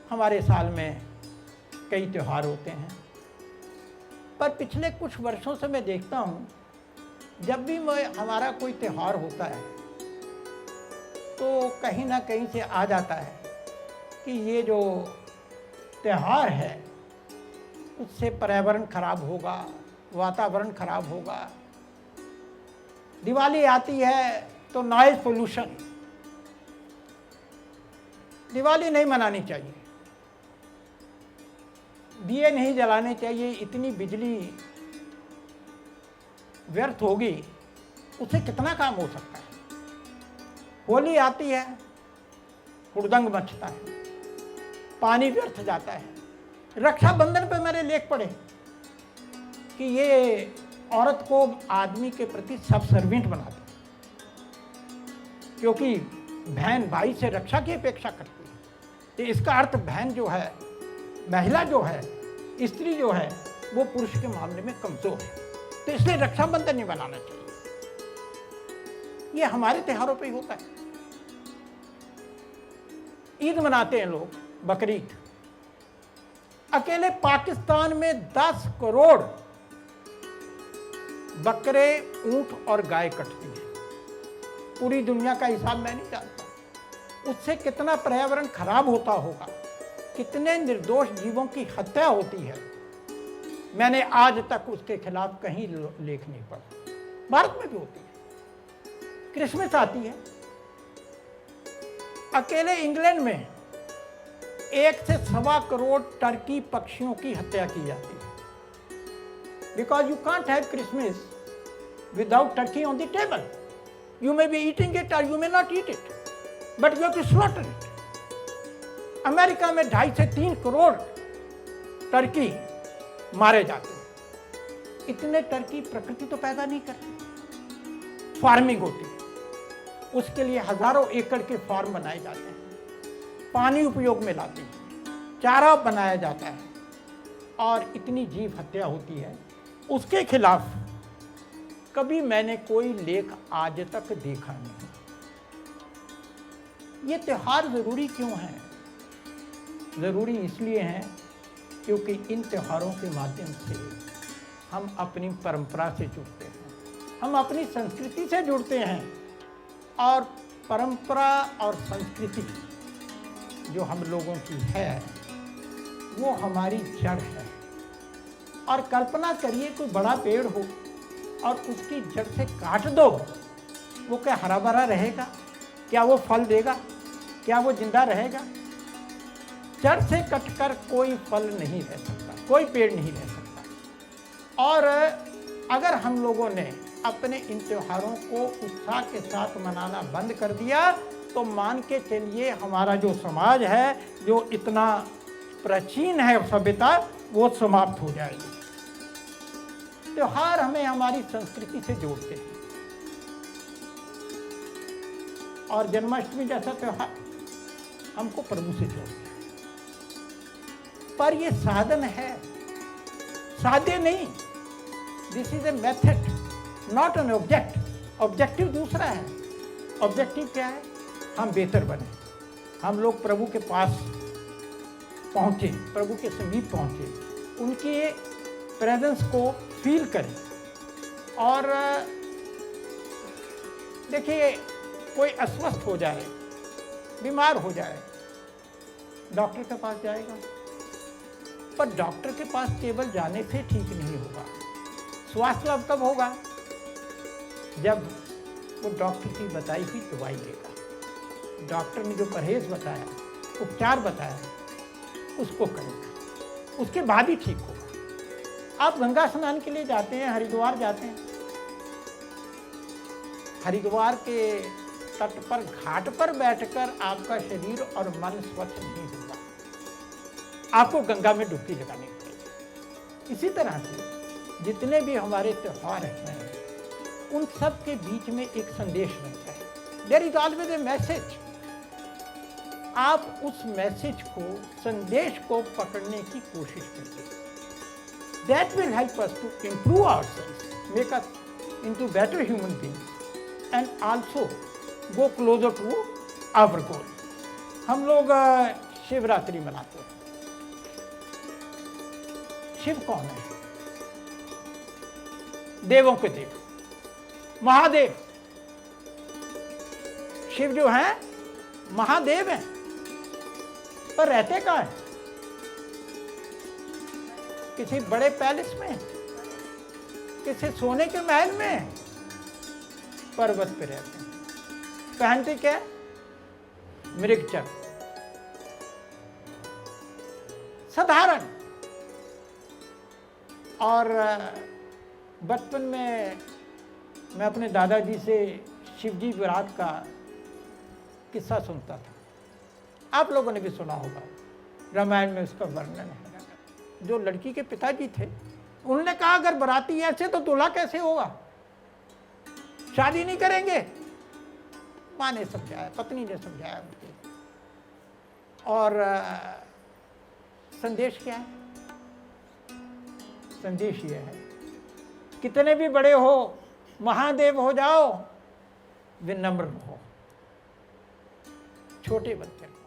हमारे साल में कई त्यौहार होते हैं, पर पिछले कुछ वर्षों से मैं देखता हूँ जब भी हमारा कोई त्यौहार होता है तो कहीं ना कहीं से आ जाता है कि ये जो त्यौहार है उससे पर्यावरण खराब होगा, वातावरण खराब होगा। दिवाली आती है तो नॉइज पोल्यूशन, दिवाली नहीं मनानी चाहिए, दिए नहीं जलाने चाहिए, इतनी बिजली व्यर्थ होगी, उससे कितना काम हो सकता है। होली आती है, हुड़दंग मचता है, पानी व्यर्थ जाता है। रक्षाबंधन पे मेरे लेख पढ़े कि ये औरत को आदमी के प्रति सब सर्वेंट बनाते, क्योंकि बहन भाई से रक्षा की अपेक्षा करती है। तो इसका अर्थ बहन जो है, महिला जो है, स्त्री जो है, वो पुरुष के मामले में कमजोर है। तो इसलिए रक्षाबंधन नहीं बनाना चाहिए। ये हमारे त्योहारों पे ही होता है। ईद मनाते हैं लोग, बकरीद। अकेले पाकिस्तान में 10 करोड़ बकरे, ऊंट और गाय कटती है। पूरी दुनिया का हिसाब मैं नहीं जानता। उससे कितना पर्यावरण खराब होता होगा, कितने निर्दोष जीवों की हत्या होती है, मैंने आज तक उसके खिलाफ कहीं लेख नहीं पढ़ा। भारत में भी होती है। क्रिसमस आती है, अकेले इंग्लैंड में 1 से 1.25 करोड़ टर्की पक्षियों की हत्या की जाती है। Because you can't have Christmas without turkey on the table. You may be eating it or you may not eat it, but you have to slaughter it. America में 2.5 से 3 करोड़ टर्की मारे जाते हैं। इतने टर्की प्रकृति तो पैदा नहीं करती, फार्मिंग होती है, उसके लिए हजारों एकड़ के फार्म बनाए जाते हैं, पानी उपयोग में लाते हैं, चारा बनाया जाता है, और इतनी जीव हत्या होती है। उसके खिलाफ कभी मैंने कोई लेख आज तक देखा नहीं। ये त्योहार जरूरी क्यों है? जरूरी इसलिए हैं क्योंकि इन त्योहारों के माध्यम से हम अपनी परंपरा से जुड़ते हैं, हम अपनी संस्कृति से जुड़ते हैं। और परंपरा और संस्कृति जो हम लोगों की है वो हमारी जड़ है। और कल्पना करिए कोई बड़ा पेड़ हो और उसकी जड़ से काट दो, वो क्या हरा भरा रहेगा? क्या वो फल देगा? क्या वो जिंदा रहेगा? जड़ से कटकर कोई फल नहीं रह सकता, कोई पेड़ नहीं रह सकता। और अगर हम लोगों ने अपने इन त्योहारों को उत्साह के साथ मनाना बंद कर दिया तो मान के चलिए हमारा जो समाज है, जो इतना प्राचीन है सभ्यता, वो समाप्त हो जाएगी। त्योहार हमें हमारी संस्कृति से जोड़ते हैं, और जन्माष्टमी जैसा त्योहार हमको प्रभु से जोड़ता है। पर ये साधन है, साध्य नहीं। This is a method, not an object. Objective दूसरा है। ऑब्जेक्टिव क्या है? हम बेहतर बने, हम लोग प्रभु के पास पहुंचे, प्रभु के समीप पहुंचे, उनके प्रेजेंस को फील करें। और देखिए, कोई अस्वस्थ हो जाए, बीमार हो जाए, डॉक्टर के पास जाएगा, पर डॉक्टर के पास केवल जाने से ठीक नहीं होगा। स्वास्थ्य लाभ कब होगा? जब वो डॉक्टर की बताई हुई दवाई लेगा, डॉक्टर ने जो परहेज बताया, उपचार बताया, उसको करेगा, उसके बाद ही ठीक होगा। आप गंगा स्नान के लिए जाते हैं, हरिद्वार जाते हैं, हरिद्वार के तट पर, घाट पर बैठकर आपका शरीर और मन स्वच्छ नहीं होगा, आपको गंगा में डुबकी लगानी पड़ेगी। इसी तरह से जितने भी हमारे त्योहार हैं, उन सब के बीच में एक संदेश रहता है। There is always a message. आप उस मैसेज को, संदेश को पकड़ने की कोशिश करिए। That will help us to improve ourselves, make us into better human beings and also go closer to our goal. हम लोग शिवरात्रि मनाते हैं। शिव कौन है? देवों के देव, महादेव। शिव जो है महादेव हैं, पर रहते कहाँ हैं? किसी बड़े पैलेस में, किसी सोने के महल में? पर्वत पे रहते हैं। पहनते क्या? मृगचर, साधारण। और बचपन में मैं अपने दादाजी से शिवजी विराट का किस्सा सुनता था। आप लोगों ने भी सुना होगा, रामायण में उसका वर्णन है। जो लड़की के पिताजी थे, उन्होंने कहा अगर बराती ऐसे तो दूल्हा कैसे होगा, शादी नहीं करेंगे। माँ ने समझाया, पत्नी ने समझाया उनके। और संदेश क्या है? संदेश यह है, कितने भी बड़े हो, महादेव हो जाओ, विनम्र हो, छोटे बनते रहो।